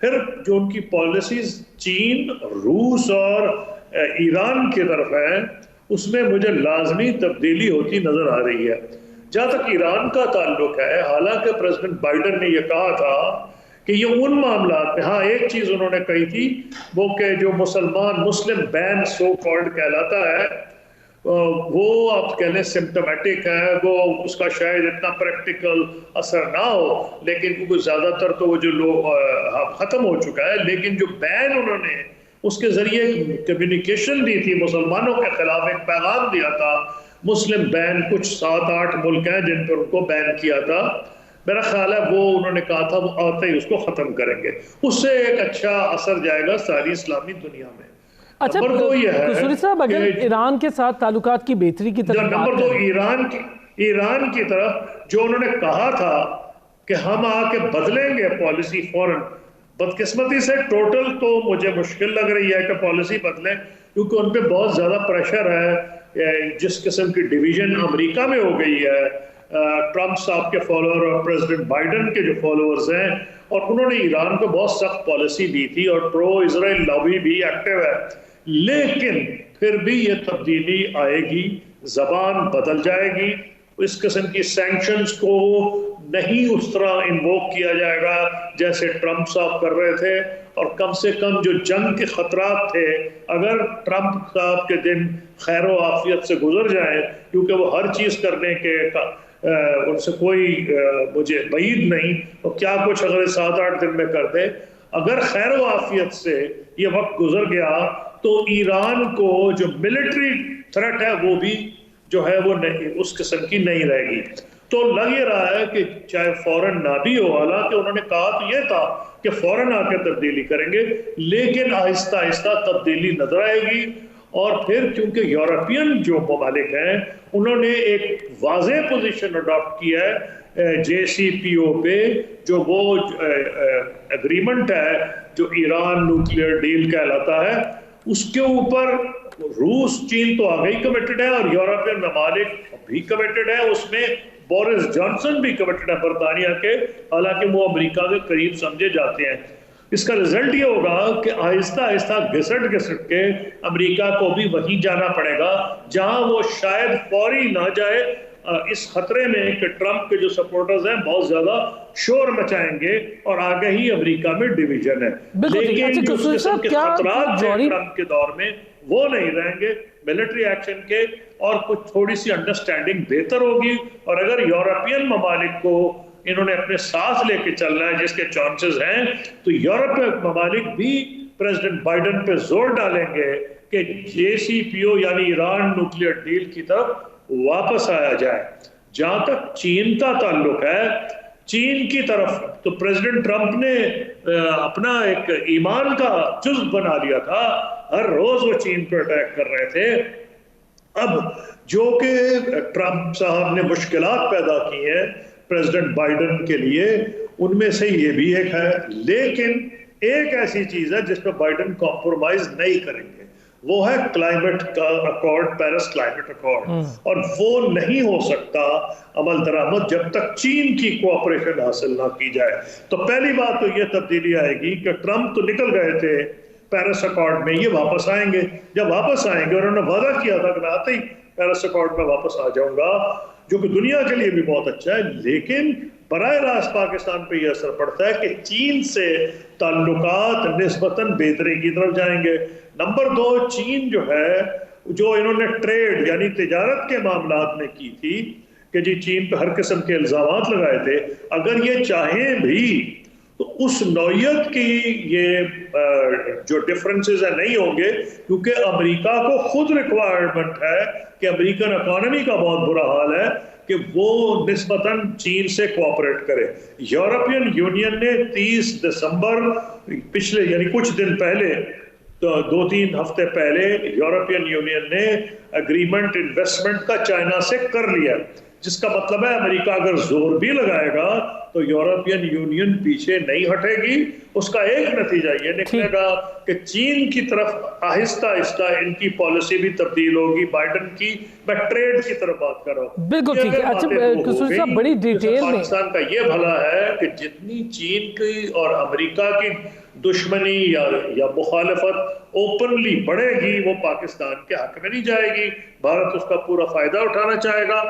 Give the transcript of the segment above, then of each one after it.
پھر جو ان کی پالیسیز چین، روس اور ایران کی طرف ہیں، اس میں مجھے لازمی تبدیلی ہوتی نظر آ رہی ہے۔ جہاں تک ایران کا تعلق ہے، حالانکہ پریزیڈنٹ بائیڈن نے یہ کہا تھا کہ یہ ان معاملات میں، ہاں ایک چیز انہوں نے کہی تھی وہ کہ جو مسلم بین سو کالڈ کہلاتا ہے، وہ آپ کہہ لیں سمپٹومیٹک ہے، وہ اس کا شاید اتنا پریکٹیکل اثر نہ ہو، لیکن کیونکہ زیادہ تر تو وہ جو لوگ ختم ہو چکا ہے، لیکن جو بین انہوں نے اس کے ذریعے کمیونیکیشن دی تھی، مسلمانوں کے خلاف ایک پیغام دیا تھا، مسلم بین کچھ 7-8 ملک ہیں جن پر ان کو بین کیا تھا، میرا خیال ہے وہ انہوں نے کہا تھا وہ آتے ہی اس کو ختم کریں گے، اس سے ایک اچھا اثر جائے گا ساری اسلامی دنیا میں۔ اچھا قصوری صاحب، اگر ایران کے ساتھ تعلقات کی بہتری کی طرف نمبر 2 ایران کی طرف جو انہوں نے کہا تھا کہ ہم آ کے بدلیں گے پالیسی فوراً، بدقسمتی سے ٹوٹل تو مجھے مشکل لگ رہی ہے کہ پالیسی بدلیں، کیونکہ ان پہ بہت زیادہ پریشر ہے، جس قسم کی ڈویژن امریکہ میں ہو گئی ہے، ٹرمپ صاحب کے فالوور اور پریزیڈنٹ بائیڈن کے جو فالوورز ہیں، اور انہوں نے ایران کو بہت سخت پالیسی دی تھی اور پرو اسرائیل لابی بھی ایکٹیو ہے، لیکن پھر بھی یہ تبدیلی آئے گی، زبان بدل جائے گی، اس قسم کی سینکشنز کو نہیں اس طرح انووک کیا جائے گا جیسے ٹرمپ صاحب کر رہے تھے، اور کم سے کم جو جنگ کے خطرات تھے، اگر ٹرمپ صاحب کے دن خیر و عافیت سے گزر جائیں، کیونکہ وہ ہر چیز کرنے کے ان سے کوئی مجھے بعید نہیں، تو کیا کچھ اگر 7-8 دن میں کر دے، اگر خیر و عافیت سے یہ وقت گزر گیا تو ایران کو جو ملٹری تھریٹ ہے وہ بھی جو ہے وہ نہیں، اس قسم کی نہیں رہے گی۔ تو لگ یہ رہا ہے کہ چاہے فوراً نہ بھی ہو، حالانکہ انہوں نے کہا تو یہ تھا کہ فوراً آ کے تبدیلی کریں گے، لیکن آہستہ آہستہ تبدیلی نظر آئے گی، اور پھر کیونکہ یورپین جو ممالک ہیں انہوں نے ایک واضح پوزیشن اڈاپٹ کیا ہے جے سی پی او پہ، جو وہ اگریمنٹ ہے جو ایران نیوکلیئر ڈیل کہلاتا ہے، اس کے اوپر روس، چین تو آگے ہی کمیٹڈ ہے اور یورپین ممالک بھی کمیٹڈ ہے، اس میں بورس جانسن بھی کمیٹڈ ہے برطانیہ کے، حالانکہ وہ امریکہ کے قریب سمجھے جاتے ہیں۔ اس کا رزلٹ یہ ہوگا کہ آہستہ آہستہ گھسٹ کے امریکہ کو بھی وہیں جانا پڑے گا جہاں وہ شاید فوری نہ جائے، اس خطرے میں کہ ٹرمپ کے جو سپورٹرز ہیں بہت زیادہ شور مچائیں گے اور آگے ہی امریکہ میں ڈیویژن ہے، لیکن جو اس قسم کے خطرات ہیں ٹرمپ کے دور میں وہ نہیں رہیں گے ملٹری ایکشن کے، اور کچھ تھوڑی سی انڈرسٹینڈنگ بہتر ہوگی، اور اگر یورپین ممالک کو انہوں نے اپنے ساتھ لے کے چلنا ہے جس کے چانسز ہیں، تو یورپین ممالک بھی پریزیڈنٹ بائیڈن پہ زور ڈالیں گے کہ جے سی پی او یعنی ایران نیوکلیئر ڈیل کی طرف واپس آیا جائے۔ جہاں تک چین کا تعلق ہے، چین کی طرف تو پریزیڈنٹ ٹرمپ نے اپنا ایک ایمان کا جزو بنا لیا تھا، ہر روز وہ چین پہ اٹیک کر رہے تھے۔ اب جو کہ ٹرمپ صاحب نے مشکلات پیدا کی ہیں پریزیڈنٹ بائیڈن کے لیے، ان میں سے یہ بھی ایک ہے، لیکن ایک ایسی چیز ہے جس پہ بائیڈن کمپرومائز نہیں کریں گے، وہ ہے کلائمیٹ کا اکارڈ، پیرس کلائمیٹ اکارڈ، اور وہ نہیں ہو سکتا عمل درآمد جب تک چین کی کوآپریشن حاصل نہ کی جائے۔ تو پہلی بات تو یہ تبدیلی آئے گی کہ ٹرمپ تو نکل گئے تھے پیرس اکارڈ میں، یہ واپس آئیں گے، جب واپس آئیں گے، اور انہوں نے وعدہ کیا تھا کہ میں آتے ہی پیرس اکارڈ میں واپس آ جاؤں گا، جو کہ دنیا کے لیے بھی بہت اچھا ہے، لیکن براہ راست پاکستان پہ یہ اثر پڑتا ہے کہ چین سے تعلقات نسبتاً بہتری کی طرف جائیں گے۔ نمبر 2، چین جو ہے، جو انہوں نے ٹریڈ یعنی تجارت کے معاملات میں کی تھی کہ جی چین پہ ہر قسم کے الزامات لگائے تھے، اگر یہ چاہیں بھی تو اس نوعیت کی یہ جو ڈفرنسز ہیں نہیں ہوں گے، کیونکہ امریکہ کو خود ریکوائرمنٹ ہے کہ امریکن اکانومی کا بہت برا حال ہے کہ وہ نسبتاً چین سے کوآپریٹ کرے۔ یورپین یونین نے 30 دسمبر پچھلے یعنی کچھ دن پہلے، 2-3 ہفتے پہلے، یورپین یونین نے اگریمنٹ انویسٹمنٹ کا چائنا سے کر لیا، جس کا مطلب ہے امریکہ اگر زور بھی لگائے گا تو یورپین یونین پیچھے نہیں ہٹے گی. اس کا ایک نتیجہ یہ نکلے گا کہ چین کی طرف آہستہ آہستہ ان کی پالیسی بھی تبدیل ہوگی. بائیڈن کی میں ٹریڈ کی طرف بات کر رہا ہوں. بالکل ٹھیک ہے. اچھا قصوری صاحب بڑی ڈیٹیل میں پاکستان کا یہ بھلا ہے کہ جتنی چین کی اور امریکہ کی دشمنی یا مخالفت اوپنلی بڑھے گی وہ پاکستان کے حق میں نہیں جائے گی. بھارت اس کا پورا فائدہ اٹھانا چاہے گا.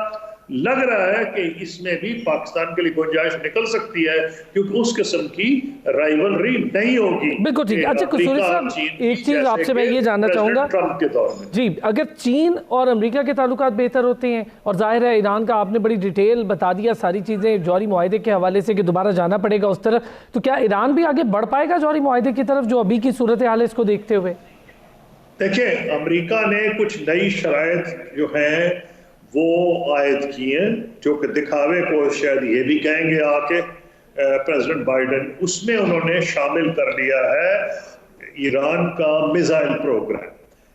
لگ رہا ہے کہ اس میں بھی پاکستان کے لیے گنجائش نکل سکتی ہے کیونکہ اس قسم کی رائیولری نہیں ہوگی. بالکل ٹھیک. اچھا قصوری صاحب ایک چیز آپ سے میں یہ جاننا چاہوں گا ٹرمپ کے دور میں جی اگر چین اور امریکہ کے تعلقات بہتر ہوتے ہیں اور ظاہر ہے ایران کا آپ نے بڑی ڈیٹیل بتا دیا ساری چیزیں جوہری معاہدے کے حوالے سے کہ دوبارہ جانا پڑے گا اس طرف, تو کیا ایران بھی آگے بڑھ پائے گا جوہری معاہدے کی طرف جو ابھی کی صورتحال ہے اس کو دیکھتے ہوئے؟ دیکھیں امریکہ نے کچھ نئی شرائط جو ہیں وہ عائد کی ہیں جو کہ دکھاوے کو شاید یہ بھی کہیں گے آ کے پریزیڈنٹ بائیڈن, اس میں انہوں نے شامل کر لیا ہے ایران کا میزائل پروگرام.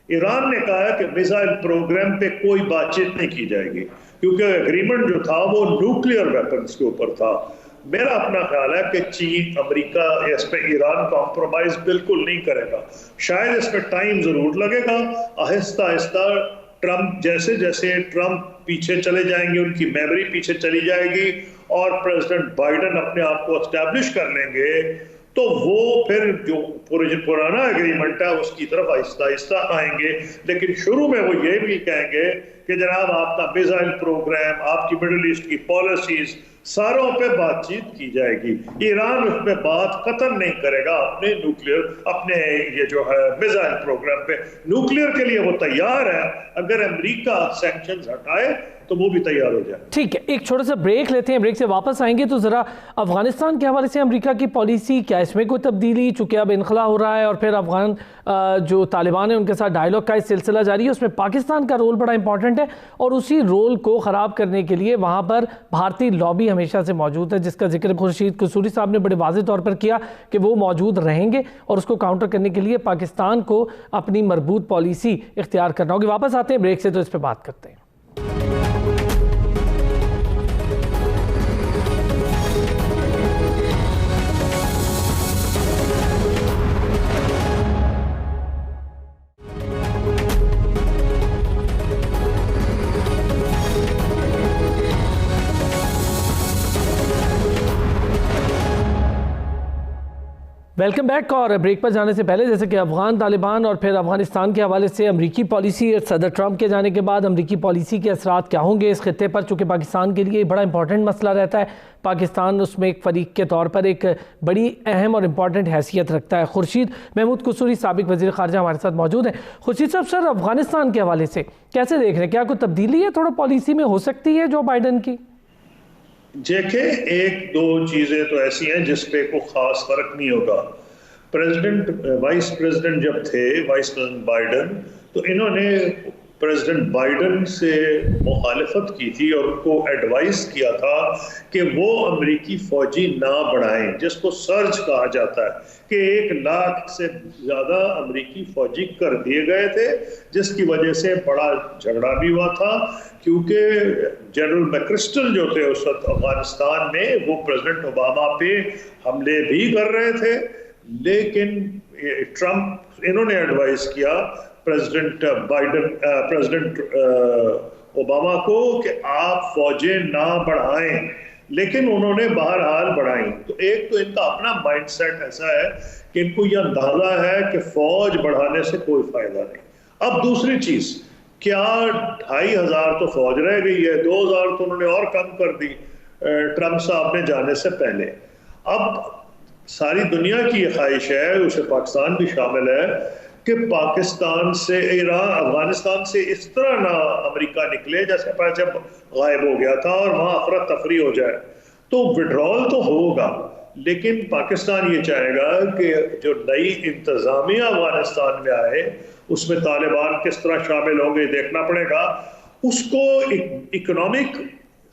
ایران نے کہا ہے کہ میزائل پروگرام پہ کوئی بات چیت نہیں کی جائے گی کیونکہ اگریمنٹ جو تھا وہ نیوکلیئر ویپنز کے اوپر تھا. میرا اپنا خیال ہے کہ چین امریکہ اس پہ ایران کمپرومائز بالکل نہیں کرے گا. شاید اس پہ ٹائم ضرور لگے گا. آہستہ آہستہ ٹرمپ جیسے ٹرمپ پیچھے چلے جائیں گے, ان کی میموری پیچھے چلی جائے گی اور پریزیڈنٹ بائیڈن اپنے آپ کو اسٹیبلش کر لیں گے تو وہ پھر جو پرانا ایگریمنٹ ہے اس کی طرف آہستہ آہستہ آئیں گے. لیکن شروع میں وہ یہ بھی کہیں گے کہ جناب آپ کا میزائل پروگرام, آپ کی مڈل ایسٹ کی پالیسیز ساروں پہ بات چیت کی جائے گی. ایران اس پہ بات قطن نہیں کرے گا اپنے نیوکلیئر اپنے یہ جو ہے میزائل پروگرام پہ. نیوکلیئر کے لیے وہ تیار ہے, اگر امریکہ سینکشنز ہٹائے تو وہ بھی تیار ہو جائے. ٹھیک ہے, ایک چھوٹا سا بریک لیتے ہیں, بریک سے واپس آئیں گے تو ذرا افغانستان کے حوالے سے امریکہ کی پالیسی کیا اس میں کوئی تبدیلی, چونکہ اب انخلا ہو رہا ہے اور پھر افغان جو طالبان ہیں ان کے ساتھ ڈائیلاگ کا سلسلہ جاری ہے, اس میں پاکستان کا رول بڑا امپورٹنٹ ہے اور اسی رول کو خراب کرنے کے لیے وہاں پر بھارتی لابی ہمیشہ سے موجود ہے جس کا ذکر خورشید قصوری صاحب نے بڑے واضح طور پر کیا کہ وہ موجود رہیں گے اور اس کو کاؤنٹر کرنے کے لیے پاکستان کو اپنی مربوط پالیسی اختیار کرنا ہوگی. واپس آتے ہیں بریک سے تو اس پہ بات کرتے ہیں. Welcome back. اور بریک پر جانے سے پہلے جیسے کہ افغان طالبان اور پھر افغانستان کے حوالے سے امریکی پالیسی, صدر ٹرمپ کے جانے کے بعد امریکی پالیسی کے اثرات کیا ہوں گے اس خطے پر, چونکہ پاکستان کے لیے بڑا امپورٹنٹ مسئلہ رہتا ہے. پاکستان اس میں ایک فریق کے طور پر ایک بڑی اہم اور امپورٹنٹ حیثیت رکھتا ہے. خورشید محمود قصوری سابق وزیر خارجہ ہمارے ساتھ موجود ہیں. خورشید صاحب سر افغانستان کے حوالے سے کیسے دیکھ رہے ہیں, کیا کوئی تبدیلی ہے تھوڑا پالیسی میں ہو سکتی ہے جو بائیڈن کی؟ دیکھیں ایک دو چیزیں تو ایسی ہیں جس پہ کوئی خاص فرق نہیں ہوگا. وائس پریزیڈنٹ جب تھے وائس پریزیڈنٹ بائیڈن, تو انہوں نے پریزیڈنٹ بائیڈن سے مخالفت کی تھی اور ان کو ایڈوائز کیا تھا کہ وہ امریکی فوجی نہ بڑھائیں, جس کو سرج کہا جاتا ہے کہ 1,00,000 سے زیادہ امریکی فوجی کر دیے گئے تھے, جس کی وجہ سے بڑا جھگڑا بھی ہوا تھا کیونکہ جنرل میکرسٹل جو تھے اس وقت افغانستان میں وہ پریزیڈنٹ اوباما پہ حملے بھی کر رہے تھے. لیکن ٹرمپ انہوں نے ایڈوائز کیا پریزیڈنٹ اوباما کو کہ آپ فوجیں نہ بڑھائیں, لیکن انہوں نے بہرحال بڑھائیں. تو ایک تو ان کا اپنا مائنڈ سیٹ ایسا ہے کہ ان کو یہ اندازہ ہے کہ فوج بڑھانے سے کوئی فائدہ نہیں. اب دوسری چیز, کیا 2,500 تو فوج رہ گئی ہے, 2,000 تو انہوں نے اور کم کر دی ٹرمپ صاحب نے جانے سے پہلے. اب ساری دنیا کی یہ خواہش ہے, اسے پاکستان بھی شامل ہے, کہ پاکستان سے افغانستان سے اس طرح نہ امریکہ نکلے جیسے پہلے جب غائب ہو گیا تھا اور وہاں افراتفری ہو جائے. تو وڈرال تو ہوگا, لیکن پاکستان یہ چاہے گا کہ جو نئی انتظامیہ افغانستان میں آئے اس میں طالبان کس طرح شامل ہوں گے دیکھنا پڑے گا. اس کو اکنامک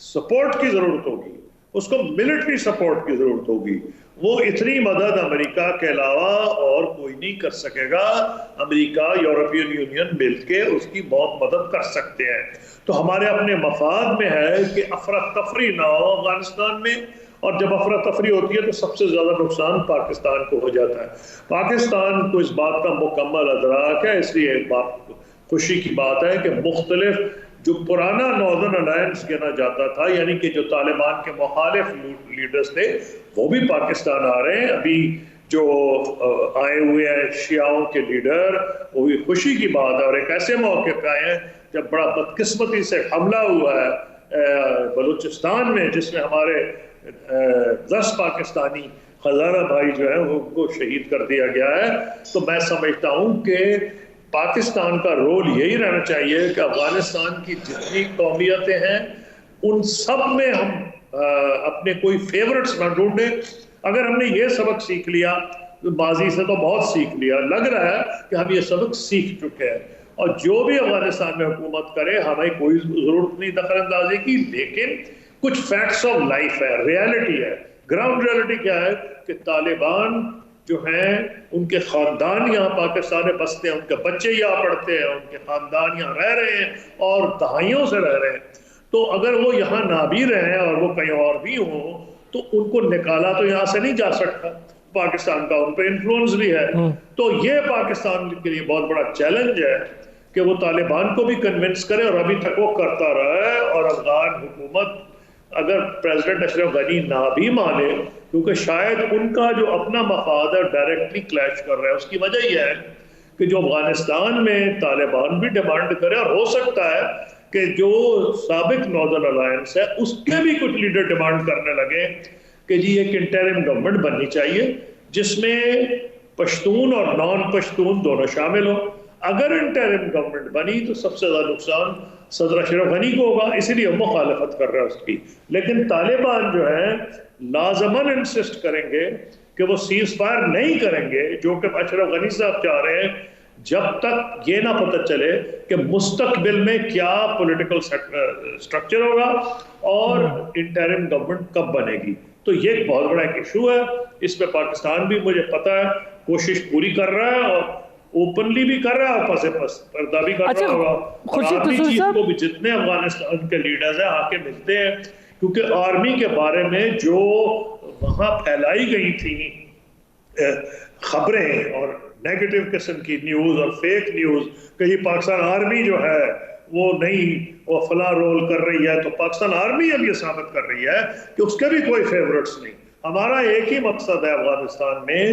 سپورٹ کی ضرورت ہوگی, اس کو ملٹری سپورٹ کی ضرورت ہوگی, وہ اتنی مدد امریکہ کے علاوہ اور کوئی نہیں کر سکے گا. امریکہ یورپین یونین مل کے اس کی بہت مدد کر سکتے ہیں. تو ہمارے اپنے مفاد میں ہے کہ افراتفری نہ ہو افغانستان میں, اور جب افراتفری ہوتی ہے تو سب سے زیادہ نقصان پاکستان کو ہو جاتا ہے. پاکستان کو اس بات کا مکمل ادراک ہے, اس لیے ایک بات خوشی کی بات ہے کہ مختلف جو پرانا ناردرن الائنس کہنا جاتا تھا, یعنی کہ جو طالبان کے مخالف لیڈرز تھے, وہ بھی پاکستان آ رہے ہیں. ابھی جو آئے ہوئے ہیں شیعوں کے لیڈر, وہ بھی خوشی کی بات ہے, اور ایک ایسے موقع پہ آئے ہیں جب بڑا بدقسمتی سے حملہ ہوا ہے بلوچستان میں, جس میں ہمارے 10 پاکستانی ہزارہ بھائی جو ہیں ان کو شہید کر دیا گیا ہے. تو میں سمجھتا ہوں کہ پاکستان کا رول یہی رہنا چاہیے کہ افغانستان کی جتنی قومیتیں ہیں ان سب میں ہم اپنے کوئی فیورٹس نہ ڈھونڈیں. اگر ہم نے یہ سبق سیکھ لیا, ماضی سے تو بہت سیکھ لیا, لگ رہا ہے کہ ہم یہ سبق سیکھ چکے ہیں, اور جو بھی افغانستان میں حکومت کرے ہمیں کوئی ضرورت نہیں دخل اندازی کی, لیکن کچھ فیکٹس آف لائف ہے, ریالٹی ہے. گراؤنڈ ریالٹی کیا ہے کہ طالبان جو ہیں ان کے خاندان یہاں پاکستان میں بستے ہیں, ان کے بچے یہاں پڑھتے ہیں, ان کے خاندان یہاں رہ رہے ہیں اور دہائیوں سے رہ رہے ہیں. تو اگر وہ یہاں نہ بھی رہیں اور وہ کہیں اور بھی ہوں تو ان کو نکالا تو یہاں سے نہیں جا سکتا. پاکستان کا ان پہ انفلوئنس بھی ہے. تو یہ پاکستان کے لیے بہت بڑا چیلنج ہے کہ وہ طالبان کو بھی کنونس کرے, اور ابھی تک وہ کرتا رہا ہے. اور افغان حکومت اگر پریزیڈنٹ اشرف غنی نہ بھی مانے, کیونکہ شاید ان کا جو اپنا مفاد ہے ڈائریکٹلی کلیش کر رہا ہے, اس کی وجہ یہ ہے کہ جو افغانستان میں طالبان بھی ڈیمانڈ کرے, اور ہو سکتا ہے کہ جو سابق ناردرن الائنس ہے اس کے بھی کچھ لیڈر ڈیمانڈ کرنے لگے کہ جی ایک انٹرم گورنمنٹ بننی چاہیے جس میں پشتون اور نان پشتون دونوں شامل ہوں. اگر انٹرم گورنمنٹ بنی تو سب سے زیادہ نقصان صدر اشرف غنی کو ہوگا, اسی لیے مخالفت کر رہا ہے اس کی. لیکن طالبان جو ہیں لازماً انسسٹ کریں گے کہ وہ سیز فائر نہیں کریں گے, جو کہ اشرف غنی صاحب چاہ رہے ہیں, جب تک یہ نہ پتہ چلے کہ مستقبل میں کیا پولیٹیکل سٹرکچر ہوگا اور انٹرم گورنمنٹ کب بنے گی. تو یہ ایک بہت بڑا ایک ایشو ہے. اس پہ پاکستان بھی مجھے پتا ہے کوشش پوری کر رہا ہے, اور اوپنلی بھی کر رہا ہے, پس پردہ بھی کر رہا ہوگا. اور آرمی چیف کو بھی جتنے افغانستان کے لیڈرز ہیں آ کے ملتے ہیں, کیونکہ آرمی کے بارے میں جو وہاں پھیلائی گئی تھیں خبریں اور نیگیٹو قسم کی نیوز اور فیک نیوز کہ یہ پاکستان آرمی جو ہے وہ نہیں, وہ فلاں رول کر رہی ہے, تو پاکستان آرمی اب یہ ثابت کر رہی ہے کہ اس کے بھی کوئی فیورٹس نہیں. ہمارا ایک ہی مقصد ہے افغانستان میں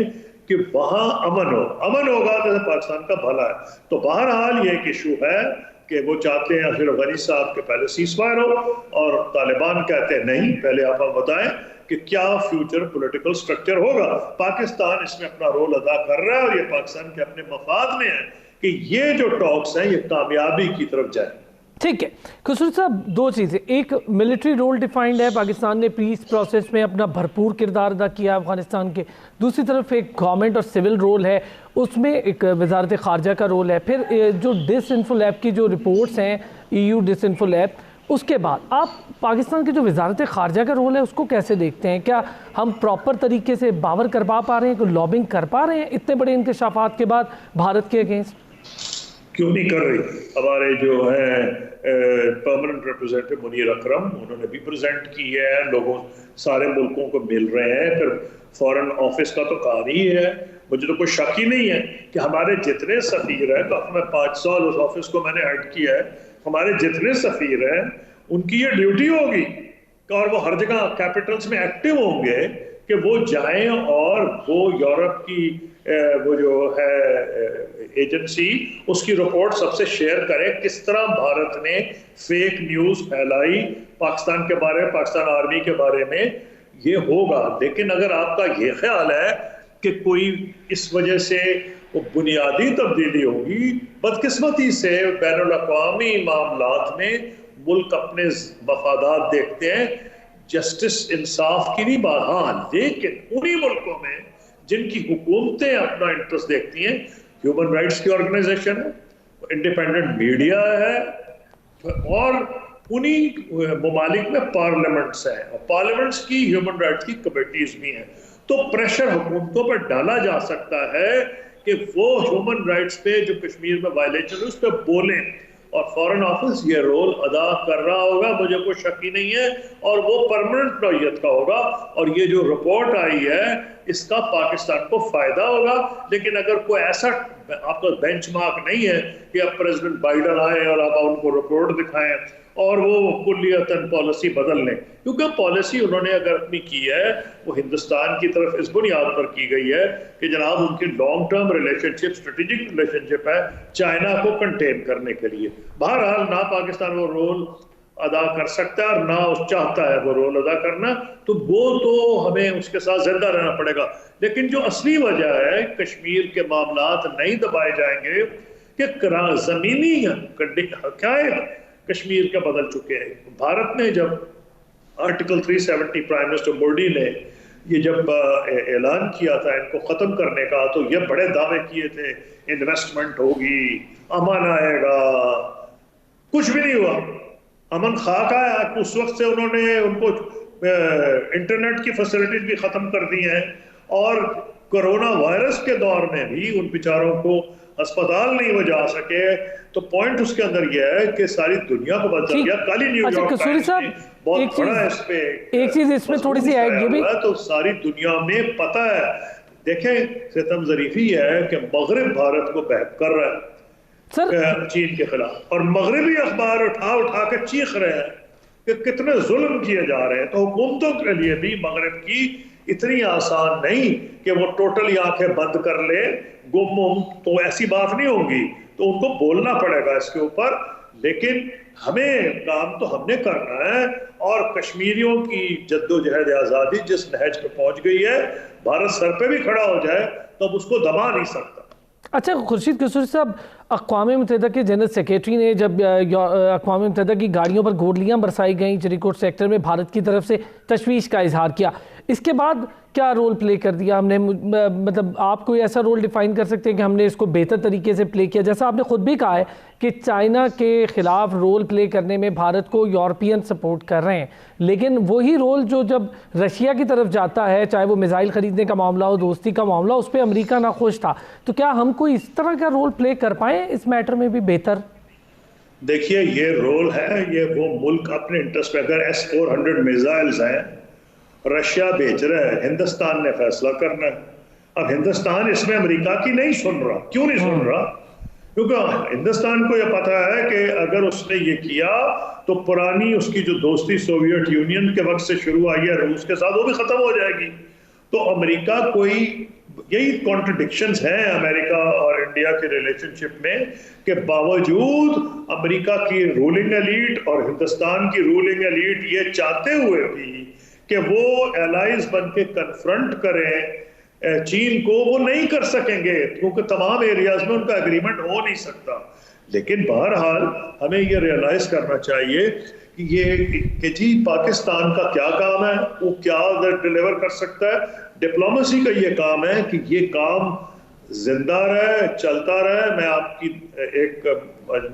کہ وہاں امن ہو, امن ہوگا تو پاکستان کا بھلا ہے. تو بہرحال یہ ایک ایشو ہے کہ وہ چاہتے ہیں اشرف غنی صاحب کے پہلے سیز فائر ہو, اور طالبان کہتے ہیں نہیں, پہلے آپ بتائیں کہ کیا فیوچر پولیٹیکل سٹرکچر ہوگا. پاکستان اس میں اپنا رول ادا کر رہا ہے, اور یہ پاکستان کے اپنے مفاد میں ہے کہ یہ جو ٹاکس ہیں یہ کامیابی کی طرف جائیں. ٹھیک ہے خسرو صاحب, دو چیزیں, ایک ملٹری رول ڈیفائنڈ ہے, پاکستان نے پیس پروسیس میں اپنا بھرپور کردار ادا کیا افغانستان کے, دوسری طرف ایک گورنمنٹ اور سول رول ہے, اس میں ایک وزارت خارجہ کا رول ہے. پھر جو ڈس انفو لیب کی جو رپورٹس ہیں, EU ڈس انفو لیب, اس کے بعد آپ پاکستان کی جو وزارت خارجہ کا رول ہے اس کو کیسے دیکھتے ہیں؟ کیا ہم پراپر طریقے سے باور کروا پا رہے ہیں, کوئی لابنگ کر پا رہے ہیں اتنے بڑے انکشافات کے بعد بھارت کے اگینسٹ؟ کیوں نہیں کر رہی. ہمارے جو ہیں پرماننٹ ریپرزینٹیو منیر اکرم, انہوں نے بھی پریزنٹ کی ہے, لوگوں سارے ملکوں کو مل رہے ہیں. پھر فورن آفس کا تو کام ہی ہے, مجھے تو کوئی شک ہی نہیں ہے کہ ہمارے جتنے سفیر ہیں, تو میں 5 سال اس آفس کو میں نے ہیڈ کیا ہے, ہمارے جتنے سفیر ہیں ان کی یہ ڈیوٹی ہوگی اور وہ ہر جگہ کیپٹلز میں ایکٹیو ہوں گے کہ وہ جائیں اور وہ یورپ کی وہ جو ہے ایجنسی اس کی رپورٹ سب سے شیئر کرے کس طرح بھارت نے فیک نیوز پھیلائی پاکستان کے بارے میں, پاکستان آرمی کے بارے میں. یہ ہوگا. لیکن اگر آپ کا یہ خیال ہے کہ کوئی اس وجہ سے وہ بنیادی تبدیلی ہوگی, بدقسمتی سے بین الاقوامی معاملات میں ملک اپنے مفادات دیکھتے ہیں, جسٹس انصاف کی نہیں بات. ہاں لیکن انہی ملکوں میں جن کی حکومتیں اپنا انٹرسٹ دیکھتی ہیں, ہیومن رائٹس کی آرگنائزیشن ہے, انڈیپینڈنٹ میڈیا ہے, اور انہی ممالک میں پارلیمنٹس ہیں, اور پارلیمنٹس کی ہیومن رائٹس کی کمیٹیز بھی ہیں. تو پریشر حکومتوں پر ڈالا جا سکتا ہے کہ وہ ہیومن رائٹس پہ جو کشمیر میں وائلیشن اس پہ بولیں، اور فارن آفس یہ رول ادا کر رہا ہوگا، مجھے کوئی شک ہی نہیں ہے، اور وہ پرماننٹ نوعیت کا ہوگا، اور یہ جو رپورٹ آئی ہے اس کا پاکستان کو فائدہ ہوگا۔ لیکن اگر کوئی ایسا آپ کا بینچ مارک نہیں ہے کہ اب پریزیڈنٹ بائیڈن آئے اور آپ ان کو رپورٹ دکھائیں اور وہ کلیتاً پالیسی بدل لیں، کیونکہ پالیسی انہوں نے اگر اپنی کی ہے وہ ہندوستان کی طرف اس بنیاد پر کی گئی ہے کہ جناب ان کی لانگ ٹرم ریلیشن شپ، اسٹریٹجک ریلیشن شپ ہے چائنا کو کنٹین کرنے کے لیے۔ بہرحال نہ پاکستان وہ رول ادا کر سکتا ہے اور نہ اس چاہتا ہے وہ رول ادا کرنا، تو وہ تو ہمیں اس کے ساتھ زندہ رہنا پڑے گا۔ لیکن جو اصلی وجہ ہے کشمیر کے معاملات نہیں دبائے جائیں گے کہ زمینی حقائق کشمیر کے بدل چکے ہیں۔ بھارت نے جب آرٹیکل 370 پرائم منسٹر مودی نے یہ جب اعلان کیا تھا ان کو ختم کرنے کا، تو یہ بڑے دعوے کیے تھے انویسٹمنٹ ہوگی، امن آئے گا، کچھ بھی نہیں ہوا۔ امن خاک آیا۔ اس وقت سے انہوں نے ان کو انٹرنیٹ کی فیسلٹیز بھی ختم کر دی ہیں، اور کرونا وائرس کے دور میں بھی ان بیچاروں کو اسپتال نہیں وہ جا سکے۔ تو پوائنٹ اس کے اندر یہ ہے کہ ساری دنیا کو بدل گیا۔ کل ہی نیو یارک ٹائمز نے بہت بڑا اس پہ ایک چیز اس میں تھوڑی سی ایڈ یہ بھی، تو ساری دنیا میں پتہ ہے۔ دیکھیں ستم ظریفی ہے کہ مغرب بھارت کو بہک کر رہا ہے چین کے خلاف، اور مغربی اخبار اٹھا کے چیخ رہے ہیں کہ کتنے ظلم کیے جا رہے ہیں۔ تو حکومتوں کے لیے بھی مغرب کی اتنی آسان نہیں کہ وہ ٹوٹلی آنکھیں بند کر لے، گم تو ایسی بات نہیں ہوگی، تو ان کو بولنا پڑے گا اس کے اوپر۔ لیکن ہمیں کام تو ہم نے کرنا ہے، اور کشمیریوں کی جدوجہد آزادی جس نہج پہ پہنچ گئی ہے، بھارت سر پہ بھی کھڑا ہو جائے تو اب اس کو دبا نہیں سکتا۔ اچھا خورشید قصوری صاحب، اقوام متحدہ کے جنرل سیکریٹری نے جب اقوام متحدہ کی گاڑیوں پر گولیاں برسائی گئیں چریکوٹ سیکٹر میں، بھارت کی طرف سے تشویش کا اظہار کیا، اس کے بعد کیا رول پلے کر دیا ہم نے؟ مطلب آپ کوئی ایسا رول ڈیفائن کر سکتے ہیں کہ ہم نے اس کو بہتر طریقے سے پلے کیا؟ جیسا آپ نے خود بھی کہا ہے کہ چائنا کے خلاف رول پلے کرنے میں بھارت کو یورپین سپورٹ کر رہے ہیں، لیکن وہی رول جو جب رشیا کی طرف جاتا ہے، چاہے وہ میزائل خریدنے کا معاملہ ہو، دوستی کا معاملہ، اس پہ امریکہ ناخوش تھا۔ تو کیا ہم کوئی اس طرح کا رول پلے کر پائیں اس میٹر میں بھی بہتر؟ دیکھیے یہ رول ہے، یہ وہ ملک اپنے انٹرسٹ پہ، اگر S-400 میزائلز ہیں رشیا بیچ رہا ہے، ہندوستان نے فیصلہ کرنا ہے۔ اب ہندوستان اس میں امریکہ کی نہیں سن رہا۔ کیوں نہیں سن رہا؟ کیونکہ ہندوستان کو یہ پتا ہے کہ اگر اس نے یہ کیا تو پرانی اس کی جو دوستی سوویت یونین کے وقت سے شروع آئی ہے روس کے ساتھ، وہ بھی ختم ہو جائے گی۔ تو امریکہ کوئی، یہی کانٹرڈکشنز ہیں امریکہ اور انڈیا کے ریلیشن شپ میں، کہ باوجود امریکہ کی رولنگ ایلیٹ اور ہندوستان کی رولنگ ایلیٹ یہ چاہتے ہوئے بھی کہ وہ الائز بن کے کنفرنٹ کریں چین کو، وہ نہیں کر سکیں گے کیونکہ تمام ایریاز میں ان کا اگریمنٹ ہو نہیں سکتا۔ لیکن بہرحال ہمیں یہ ریئلائز کرنا چاہیے کہ یہ کہ جی پاکستان کا کیا کام ہے، وہ کیا ڈیلیور کر سکتا ہے۔ ڈپلومیسی کا یہ کام ہے کہ یہ کام زندہ رہے، چلتا رہے۔ میں آپ کی ایک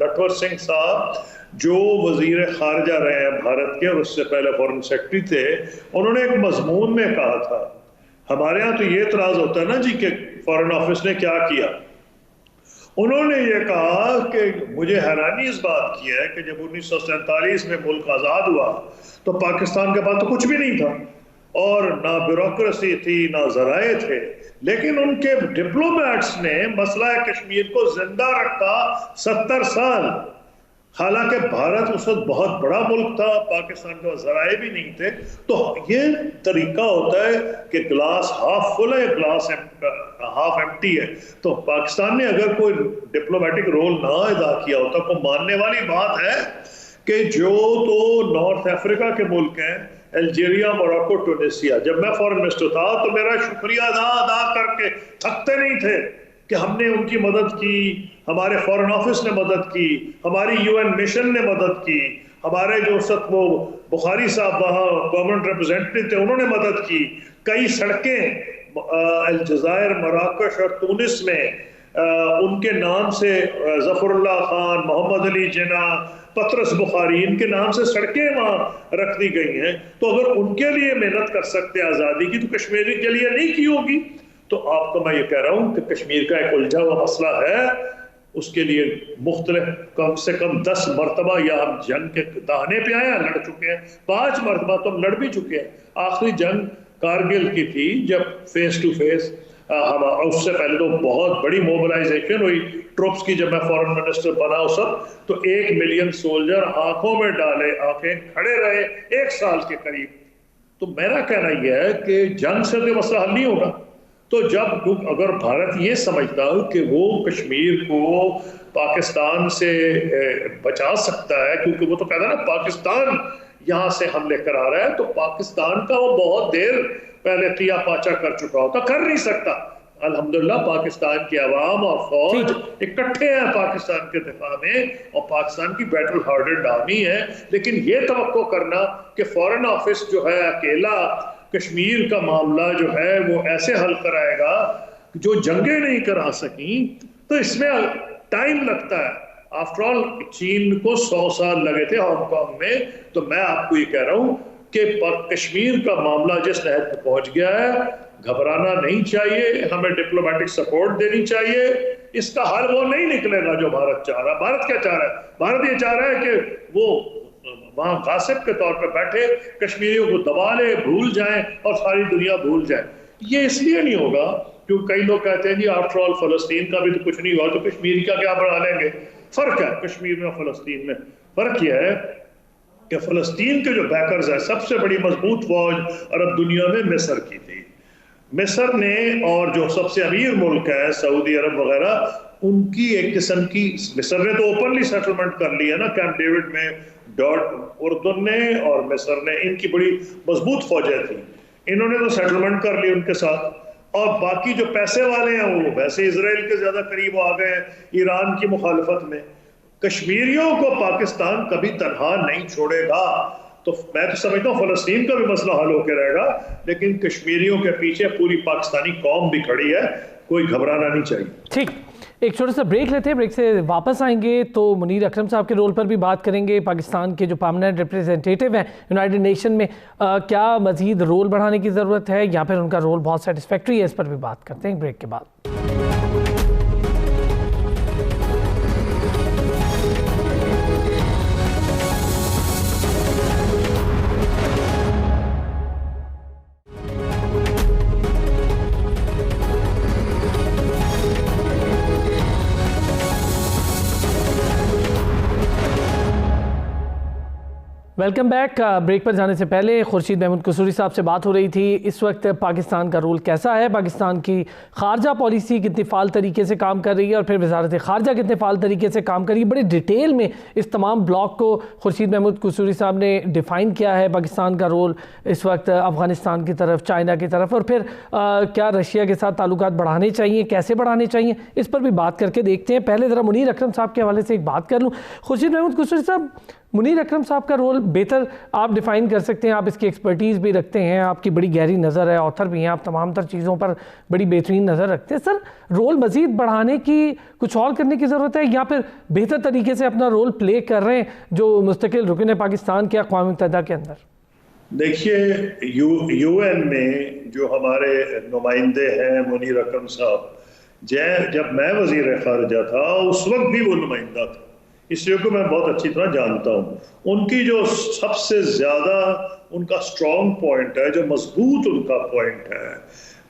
نٹور سنگھ صاحب جو وزیر خارجہ رہے ہیں بھارت کے اور اس سے پہلے فورن سیکرٹری تھے، انہوں نے ایک مضمون میں کہا تھا، ہمارے ہاں تو یہ اعتراض ہوتا ہے نا جی کہ فورن آفس نے کیا کیا۔ انہوں نے یہ کہا کہ مجھے حیرانی اس بات کی ہے کہ جب 1947 میں ملک آزاد ہوا تو پاکستان کے پاس تو کچھ بھی نہیں تھا، اور نہ بیوروکریسی تھی نہ ذرائع تھے، لیکن ان کے ڈپلومیٹس نے مسئلہ کشمیر کو زندہ رکھا 70 سال۔ حالانکہ بھارت اس وقت بہت بڑا ملک تھا، پاکستان کے ذرائع بھی نہیں تھے۔ تو یہ طریقہ ہوتا ہے کہ گلاس ہاف فل ہے، گلاس ہاف ایمٹی ہے۔ تو پاکستان نے اگر کوئی ڈپلومیٹک رول نہ ادا کیا ہوتا، کو ماننے والی بات ہے کہ جو تو نارتھ افریقہ کے ملک ہیں، الجیریا، موراکو، ٹونیسیا، جب میں فورن منسٹر تھا تو میرا شکریہ ادا کر کے تھکتے نہیں تھے کہ ہم نے ان کی مدد کی، ہمارے فورن آفس نے مدد کی، ہماری UN مشن نے مدد کی، ہمارے جو وہ بخاری صاحب وہاں گورنمنٹ ریپرزینٹیٹو تھے انہوں نے مدد کی۔ کئی سڑکیں الجزائر، مراکش اور تونس میں ان کے نام سے ظفر اللہ خان، محمد علی جناح، پطرس بخاری ان کے نام سے سڑکیں وہاں رکھ دی گئی ہیں. تو اگر ان کے لیے محنت کر سکتے آزادی کی تو کشمیری کے لیے نہیں کی ہوگی. تو آپ کو میں یہ کہہ رہا ہوں کہ کشمیر کا ایک الجھا ہوا مسئلہ ہے, اس کے لیے مختلف کم سے کم 10 مرتبہ یا ہم جنگ کے دہانے پہ آئے ہیں, لڑ چکے ہیں. 5 مرتبہ تو ہم لڑ بھی چکے ہیں. آخری جنگ کارگل کی تھی جب فیس ٹو فیس, اس سے پہلے تو بہت بڑی موبلائزیشن ہوئی ٹروپس کی. جب میں فورن منسٹر بنا اس وقت تو 1 ملین سولجر آنکھوں میں ڈالے آنکھیں کھڑے رہے 1 سال کے قریب. تو میرا کہنا یہ ہے کہ جنگ سے تو مسئلہ حل نہیں ہوگا. تو جب اگر بھارت یہ سمجھتا کہ وہ کشمیر کو پاکستان سے بچا سکتا ہے, کیونکہ وہ تو کہتا ہے نا پاکستان یہاں سے حملے کرا رہا ہے, تو پاکستان کا وہ بہت دیر پہلے قیا پاچا کر چکا ہوتا, کر نہیں سکتا. الحمدللہ پاکستان کی عوام اور فوج اکٹھے ہیں پاکستان کے دفاع میں, اور پاکستان کی بیٹل ہارڈنڈ آرمی ہے. لیکن یہ توقع کرنا کہ فورن آفس جو ہے اکیلا کشمیر کا معاملہ جو ہے وہ ایسے حل کرائے گا جو جنگیں نہیں کرا سکیں, تو اس میں ٹائم لگتا ہے. آفٹر آل چین کو 100 سال لگے تھے ہانگ کانگ میں. تو میں آپ کو یہ کہہ رہا ہوں کہ کشمیر کا معاملہ جس نہج پہ پہنچ گیا ہے, گھبرانا نہیں چاہیے, ہمیں ڈپلومیٹک سپورٹ دینی چاہیے. اس کا حل وہ نہیں نکلے گا جو بھارت چاہ رہا ہے. بھارت کیا چاہ رہا ہے؟ بھارت یہ چاہ رہا ہے کہ وہ وہاں غاصب کے طور پہ بیٹھے کشمیریوں کو دبا لے, بھول جائیں اور ساری دنیا بھول جائے. یہ اس لیے نہیں ہوگا کیونکہ کئی لوگ کہتے ہیں جی آفٹر آل فلسطین کا بھی تو کچھ نہیں ہوا, تو کشمیر کا کیا بنا لیں گے. فرق ہے کشمیر میں اور فلسطین میں. فرق یہ ہے کہ فلسطین کے جو بیکرز ہیں, سب سے بڑی مضبوط فوج عرب دنیا میں مصر کی تھی. مصر نے اور جو سب سے امیر ملک ہے سعودی عرب وغیرہ, ان کی ایک قسم کی, مصر نے تو اوپنلی سیٹلمنٹ کر لی ہے نا کیمپ ڈیوڈ میں, اردن نے اور مصر نے, ان کی بڑی مضبوط فوجیں تھیں, انہوں نے تو سیٹلمنٹ کر لی ان کے ساتھ. اور باقی جو پیسے والے ہیں وہ ویسے اسرائیل کے زیادہ قریب آ گئے ہیں ایران کی مخالفت میں. کشمیریوں کو پاکستان کبھی تنہا نہیں چھوڑے گا. تو میں تو سمجھتا ہوں فلسطین کا بھی مسئلہ حل ہو کے رہے گا, لیکن کشمیریوں کے پیچھے پوری پاکستانی قوم بھی کھڑی ہے, کوئی گھبرانا نہیں چاہیے. ٹھیک, ایک چھوٹا سا بریک لیتے ہیں, بریک سے واپس آئیں گے تو منیر اکرم صاحب کے رول پر بھی بات کریں گے. پاکستان کے جو پرماننٹ ریپریزنٹیٹیو ہیں یونائیٹڈ نیشن میں, کیا مزید رول بڑھانے کی ضرورت ہے یا پھر ان کا رول بہت سیٹسفیکٹری ہے, اس پر بھی بات کرتے ہیں بریک کے بعد. Welcome back. بریک پر جانے سے پہلے خورشید محمود قصوری صاحب سے بات ہو رہی تھی. اس وقت پاکستان کا رول کیسا ہے, پاکستان کی خارجہ پالیسی کتنی فعال طریقے سے کام کر رہی ہے, اور پھر وزارت خارجہ کتنے فعال طریقے سے کام کر رہی ہے. بڑے ڈیٹیل میں اس تمام بلاک کو خورشید محمود قصوری صاحب نے ڈیفائن کیا ہے. پاکستان کا رول اس وقت افغانستان کی طرف, چائنا کی طرف, اور پھر کیا رشیا کے ساتھ تعلقات بڑھانے چاہیے, کیسے بڑھانے چاہیے, اس پر بھی بات کر کے دیکھتے ہیں. پہلے ذرا منیر اکرم صاحب کے حوالے سے ایک بات کر لوں. خورشید محمود قصوری صاحب, منیر اکرم صاحب کا رول بہتر آپ ڈیفائن کر سکتے ہیں, آپ اس کی ایکسپرٹیز بھی رکھتے ہیں, آپ کی بڑی گہری نظر ہے, آتھر بھی ہیں, آپ تمام تر چیزوں پر بڑی بہترین نظر رکھتے ہیں. سر, رول مزید بڑھانے کی کچھ اور کرنے کی ضرورت ہے یا پھر بہتر طریقے سے اپنا رول پلے کر رہے ہیں جو مستقل رکن ہے پاکستان کے اقوام متحدہ کے اندر؟ دیکھیے, یو این میں جو ہمارے نمائندے ہیں منیر اکرم صاحب, جب میں وزیر خارجہ تھا اس وقت بھی وہ نمائندہ تھا, اس لیے کو میں بہت اچھی طرح جانتا ہوں. ان کی جو سب سے زیادہ ان کا سٹرونگ پوائنٹ ہے, جو مضبوط ان کا پوائنٹ ہے,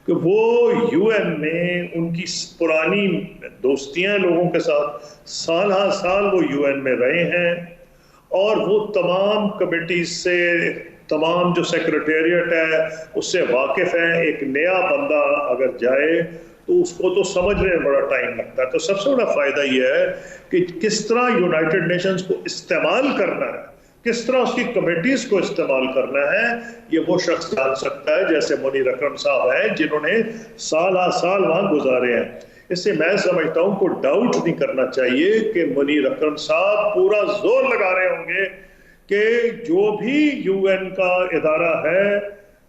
کہ وہ یو این میں ان کی پرانی دوستیاں لوگوں کے ساتھ, سال ہر سال وہ یو این میں رہے ہیں, اور وہ تمام کمیٹیز سے, تمام جو سیکریٹریٹ ہے اس سے واقف ہیں. ایک نیا بندہ اگر جائے تو اس کو تو سمجھنے میں بڑا ٹائم لگتا ہے. تو سب سے بڑا فائدہ یہ ہے کہ کس طرح یونائٹڈ نیشنز کو استعمال کرنا ہے, کس طرح اس کی کمیٹیز کو استعمال کرنا ہے, یہ وہ شخص جان سکتا ہے جیسے منیر اکرم صاحب ہیں جنہوں نے سال ہر سال وہاں گزارے ہیں. اس سے میں سمجھتا ہوں کوئی ڈاؤٹ نہیں کرنا چاہیے کہ منیر اکرم صاحب پورا زور لگا رہے ہوں گے کہ جو بھی یو این کا ادارہ ہے,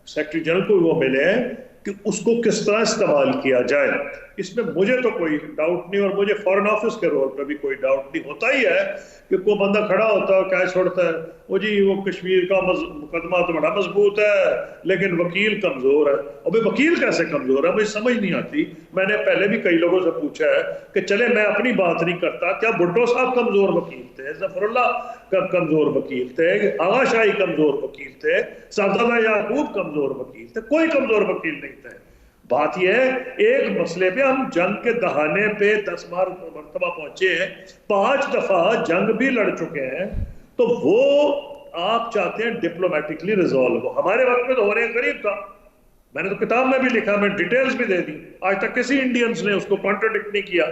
سیکرٹری جنرل کو وہ ملے ہیں, کہ اس کو کس طرح استعمال کیا جائے، اس میں مجھے تو کوئی ڈاؤٹ نہیں، اور مجھے فارن آفس کے رول پہ بھی کوئی ڈاؤٹ نہیں ہوتا ہی ہے کہ کوئی بندہ کھڑا ہوتا ہے کیا چھوڑتا ہے وہ جی وہ کشمیر کا مقدمہ تو بڑا مضبوط ہے لیکن وکیل کمزور ہے. ابھی وکیل کیسے کمزور ہے مجھے سمجھ نہیں آتی. میں نے پہلے بھی کئی لوگوں سے پوچھا ہے کہ چلے میں اپنی بات نہیں کرتا، کیا بھٹو صاحب کمزور وکیل تھے، ظفر اللہ کمزور وکیل تھے، آغا شاہی کمزور وکیل تھے، سعداللہ یعقوب کمزور وکیل تھے، کوئی کمزور وکیل نہیں تھے. بات یہ ہے ایک مسئلے پہ ہم جنگ کے دہانے پہ 10 مرتبہ پہنچے ہیں، 5 دفعہ جنگ بھی لڑ چکے ہیں، تو وہ آپ چاہتے ہیں ڈپلومیٹکلی ریزالو ہو. ہمارے وقت میں تو ہونے کے قریب تھا، میں نے تو کتاب میں بھی لکھا، میں ڈیٹیلز بھی دے دی، آج تک کسی انڈینز نے اس کو کانٹرڈکٹ نہیں کیا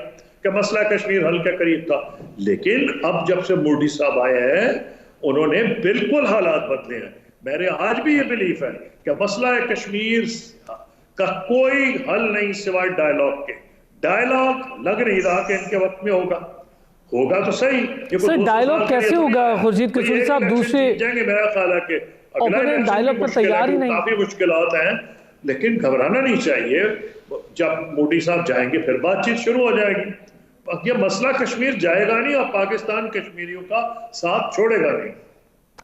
کہ مسئلہ کشمیر حل کے قریب تھا. لیکن اب جب سے مودی صاحب آئے ہیں انہوں نے بالکل حالات بدلے ہیں. میرے آج بھی یہ بلیف ہے کہ مسئلہ کشمیر کا کوئی حل نہیں سوائے ڈائیلاگ کے. ڈائیلاگ لگ نہیں رہا کہ ان کے وقت میں ہوگا تو صحیح. سر ڈائیلاگ کیسے ہوگا خورشید قصوری صاحب؟ دوسرے جائیں گے میرا خیال ہے کہ ڈائیلاگ پر تیار ہی نہیں، کافی مشکلات ہیں، لیکن گھبرانا نہیں چاہیے. جب مودی صاحب جائیں گے پھر بات چیت شروع ہو جائے گی. یہ مسئلہ کشمیر جائے گا نہیں اور پاکستان کشمیریوں کا ساتھ چھوڑے گا نہیں.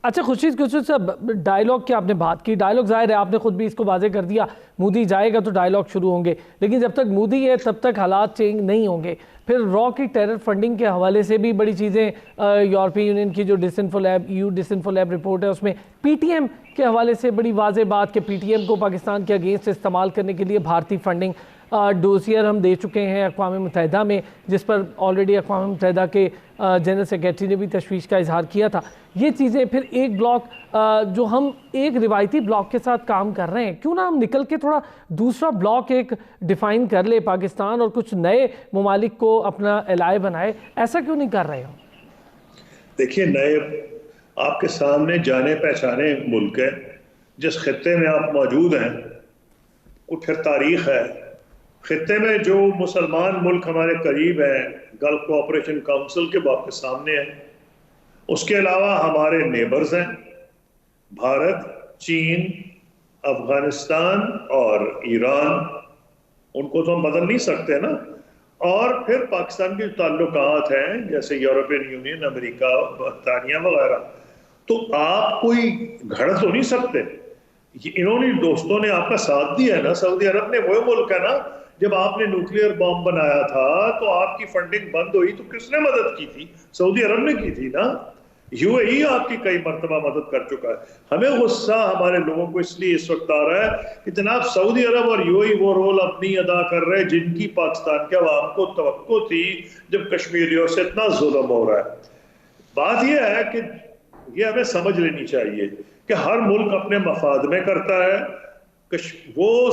اچھا خورشید قصوری صاحب، ڈائیلاگ کی آپ نے بات کی، ڈائیلاگ ظاہر ہے آپ نے خود بھی اس کو واضح کر دیا، مودی جائے گا تو ڈائیلاگ شروع ہوں گے، لیکن جب تک مودی ہے تب تک حالات چینج نہیں ہوں گے. پھر را کی ٹیرر فنڈنگ کے حوالے سے بھی بڑی چیزیں، یورپی یونین کی جو ڈسانفو لیب ڈسانفو لیب رپورٹ ہے اس میں پی ٹی ایم کے حوالے سے بڑی واضح بات کہ پی ٹی ایم کو پاکستان کے اگینسٹ استعمال کرنے کے لیے بھارتی فنڈنگ ڈوسیئر ہم دے چکے ہیں اقوام متحدہ میں، جس پر آلریڈی اقوام متحدہ کے جنرل سیکریٹری نے بھی تشویش کا اظہار کیا تھا. یہ چیزیں پھر ایک بلاک جو ہم ایک روایتی بلاک کے ساتھ کام کر رہے ہیں، کیوں نہ ہم نکل کے تھوڑا دوسرا بلاک ایک ڈیفائن کر لے پاکستان اور کچھ نئے ممالک کو اپنا الائے بنائے؟ ایسا کیوں نہیں کر رہے ہم؟ دیکھیے نئے آپ کے سامنے جانے پہچانے ملک ہے، جس خطے میں آپ موجود ہیں وہ پھر تاریخ ہے. خطے میں جو مسلمان ملک ہمارے قریب ہیں گلف کوآپریشن کونسل کے آپ کے سامنے ہیں، اس کے علاوہ ہمارے نیبرز ہیں بھارت، چین، افغانستان اور ایران، ان کو تو ہم بدل نہیں سکتے نا. اور پھر پاکستان کے تعلقات ہیں جیسے یورپین یونین، امریکہ، برطانیہ وغیرہ. تو آپ کوئی گھڑ تو نہیں سکتے. انہوں نے دوستوں نے آپ کا ساتھ دیا ہے نا. سعودی عرب نے وہ ملک ہے نا، جب آپ نے نیوکلیئر بم بنایا تھا تو آپ کی فنڈنگ بند ہوئی تو کس نے مدد کی تھی؟ سعودی عرب نے کی تھی نا. یو اے ای آپ کی کئی مرتبہ مدد کر چکا ہے. ہمیں غصہ ہمارے لوگوں کو اس لیے اس وقت آ رہا ہے کہ جناب سعودی عرب اور یو اے ای وہ رول اپنی ادا کر رہے جن کی پاکستان کے عوام کو توقع تھی جب کشمیریوں سے اتنا ظلم ہو رہا ہے. بات یہ ہے کہ یہ ہمیں سمجھ لینی چاہیے کہ ہر ملک اپنے مفاد میں کرتا ہے. وہ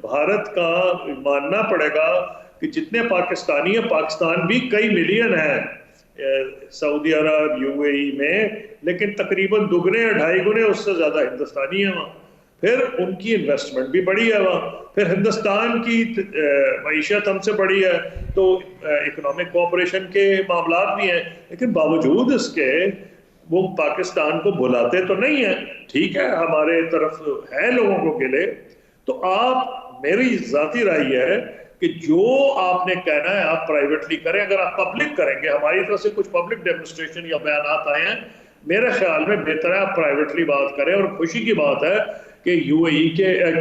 بھارت کا ماننا پڑے گا کہ جتنے پاکستانی ہیں، پاکستان بھی کئی ملین ہیں سعودی عرب یو اے ای میں، لیکن تقریباً 2.5 گنے اس سے زیادہ ہندوستانی ہیں وہاں. پھر ان کی انویسٹمنٹ بھی بڑی ہے وہاں. پھر ہندوستان کی معیشت ہم سے بڑی ہے تو اکنامک کوآپریشن کے معاملات بھی ہیں، لیکن باوجود اس کے وہ پاکستان کو بلاتے تو نہیں ہیں. ٹھیک ہے ہمارے طرف ہے لوگوں کو گلے. تو آپ میری ذاتی رائے ہے کہ جو آپ نے کہنا ہے آپ پرائیویٹلی کریں. اگر آپ پبلک کریں گے، ہماری طرف سے کچھ پبلک ڈیمونسٹریشن یا بیانات آئے ہیں، میرے خیال میں بہتر ہے آپ پرائیویٹلی بات کریں. اور خوشی کی بات ہے کہ یو اے ای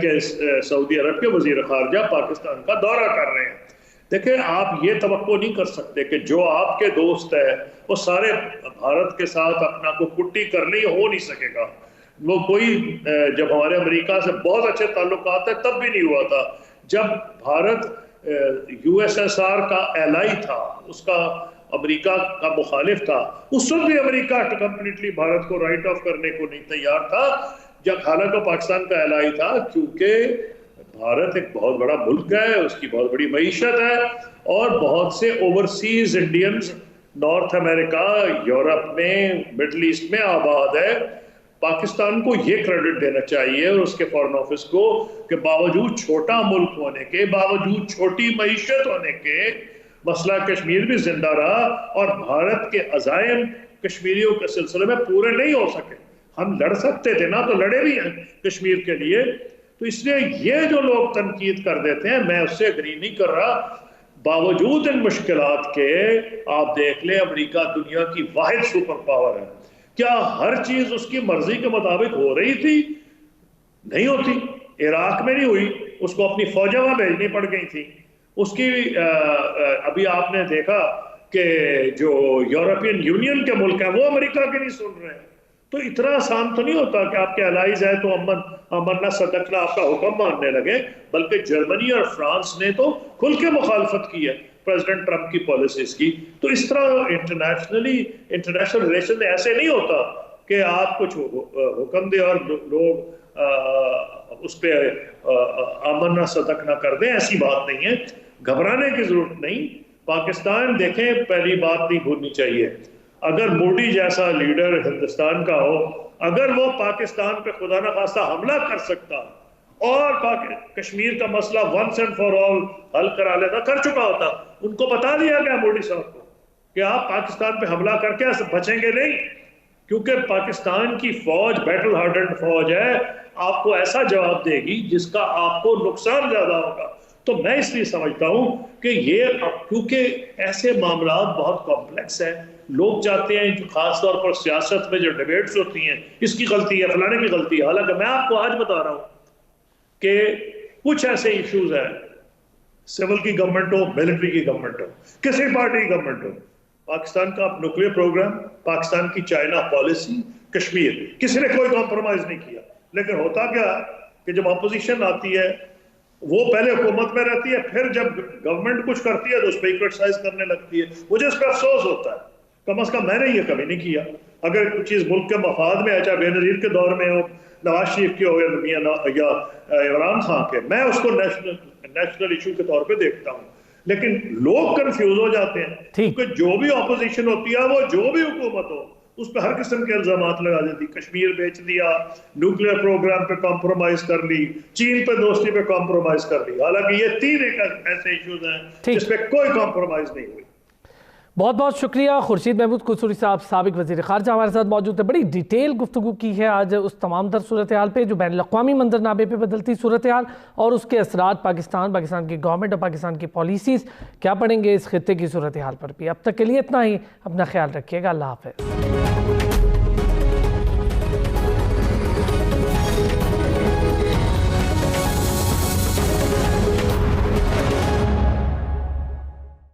کے سعودی عرب کے وزیر خارجہ پاکستان کا دورہ کر رہے ہیں. دیکھیں آپ یہ توقع نہیں کر سکتے کہ جو آپ کے دوست ہے وہ سارے بھارت کے ساتھ اپنا کو کٹی کرنی ہو نہیں سکے گا. وہ کوئی جب ہمارے امریکہ سے بہت اچھے تعلقات ہیں تب بھی نہیں ہوا تھا. جب Bharat U S S R کا ایلائی تھا، اس کا امریکہ کا مخالف تھا، اس وقت بھی امریکہ کمپلیٹلی بھارت کو رائٹ آف کرنے کو نہیں تیار تھا. جب حالانکہ پاکستان کا ایلائی تھا، کیونکہ بھارت ایک بہت بڑا ملک ہے، اس کی بہت بڑی معیشت ہے اور بہت سے اوورسیز انڈینز نارتھ امریکہ، یورپ میں، مڈل ایسٹ میں آباد ہے. پاکستان کو یہ کریڈٹ دینا چاہیے اور اس کے فارن آفس کو کہ باوجود چھوٹا ملک ہونے کے، باوجود چھوٹی معیشت ہونے کے، مسئلہ کشمیر بھی زندہ رہا اور بھارت کے عزائم کشمیریوں کے سلسلے میں پورے نہیں ہو سکے. ہم لڑ سکتے تھے نا، تو لڑے بھی ہیں کشمیر کے لیے. تو اس لیے یہ جو لوگ تنقید کر دیتے ہیں میں اس سے اگری نہیں کر رہا. باوجود ان مشکلات کے آپ دیکھ لیں امریکہ دنیا کی واحد سپر پاور ہے. کیا ہر چیز اس کی مرضی کے مطابق ہو رہی تھی؟ نہیں ہوتی. عراق میں نہیں ہوئی, اس کو اپنی فوجیں وہاں بھیجنی پڑ گئی تھی. اس کی ابھی آپ نے دیکھا کہ جو یورپین یونین کے ملک ہیں وہ امریکہ کے نہیں سن رہے ہیں. تو اتنا آسان تو نہیں ہوتا کہ آپ کے الائز ہے تو امرنا صدقنا آپ کا حکم ماننے لگے, بلکہ جرمنی اور فرانس نے تو کھل کے مخالفت کی ہے پریزیڈنٹ ٹرمپ کی پالیسیز کی. تو اس طرح انٹرنیشنل ریلیشن میں ایسے نہیں ہوتا کہ آپ کچھ حکم دے اور لوگ اس پہ آمنا صدق نہ کر دیں. ایسی بات نہیں ہے, گھبرانے کی ضرورت نہیں. پاکستان دیکھیں, پہلی بات نہیں بھولنی چاہیے, اگر مودی جیسا لیڈر ہندوستان کا ہو, اگر وہ پاکستان پہ خدا نہ خواستہ حملہ کر سکتا اور کشمیر کا مسئلہ ونس اینڈ فار آل حل کرا لیتا, کر چکا ہوتا. ان کو بتا دیا گیا مودی صاحب کو کہ آپ پاکستان پہ حملہ کر کے بچیں گے نہیں, کیونکہ پاکستان کی فوج بیٹل ہارڈنڈ فوج ہے, آپ کو ایسا جواب دے گی جس کا آپ کو نقصان زیادہ ہوگا. تو میں اس لیے سمجھتا ہوں کہ یہ کیونکہ ایسے معاملات بہت کمپلیکس ہیں, لوگ چاہتے ہیں خاص طور پر سیاست میں جو ڈیبیٹس ہوتی ہیں اس کی غلطی ہے فلانے کی غلطی ہے. حالانکہ میں آپ کو آج بتا رہا ہوں کہ کچھ ایسے ایشوز ہیں, سول کی گورنمنٹ ہو, ملٹری کی گورنمنٹ ہو, کسی پارٹی کی گورنمنٹ ہو, پاکستان کا نیوکلیئر پروگرام, پاکستان کی چائنا پالیسی, کشمیر, کسی نے کوئی کمپرومائز نہیں کیا. لیکن ہوتا کیا کہ جب اپوزیشن آتی ہے وہ پہلے حکومت میں رہتی ہے, پھر جب گورنمنٹ کچھ کرتی ہے تو اس پہ کرٹیسائز کرنے لگتی ہے. مجھے اس پہ افسوس ہوتا ہے, کم از کم میں نے یہ کبھی نہیں کیا. اگر کوئی چیز ملک کے مفاد میں ہے, چاہے بے نظیر کے دور میں ہو, نواز شریف کی ہو یا عمران خان کے, میں اس کو نیشنل ایشو کے طور پہ دیکھتا ہوں. لیکن لوگ کنفیوز ہو جاتے ہیں کیونکہ جو بھی اپوزیشن ہوتی ہے وہ جو بھی حکومت ہو اس پہ ہر قسم کے الزامات لگا دیتی. کشمیر بیچ دیا, نیوکلیئر پروگرام پہ کمپرومائز کر لی, چین پہ دوستی پہ کمپرومائز کر لی. حالانکہ یہ 3 ایسے ایشوز ہیں جس پہ کوئی کمپرومائز نہیں ہوئی. بہت بہت شکریہ. خورشید محمود قصوری صاحب, سابق وزیر خارجہ, ہمارے ساتھ موجود ہے. بڑی ڈیٹیل گفتگو کی ہے آج اس تمام تر صورتحال پہ جو بین الاقوامی منظرنامے پہ بدلتی صورتحال اور اس کے اثرات پاکستان کی گورنمنٹ اور پاکستان کی پالیسیز کیا پڑیں گے اس خطے کی صورتحال پر بھی. اب تک کے لیے اتنا ہی. اپنا خیال رکھیے گا. اللہ حافظ.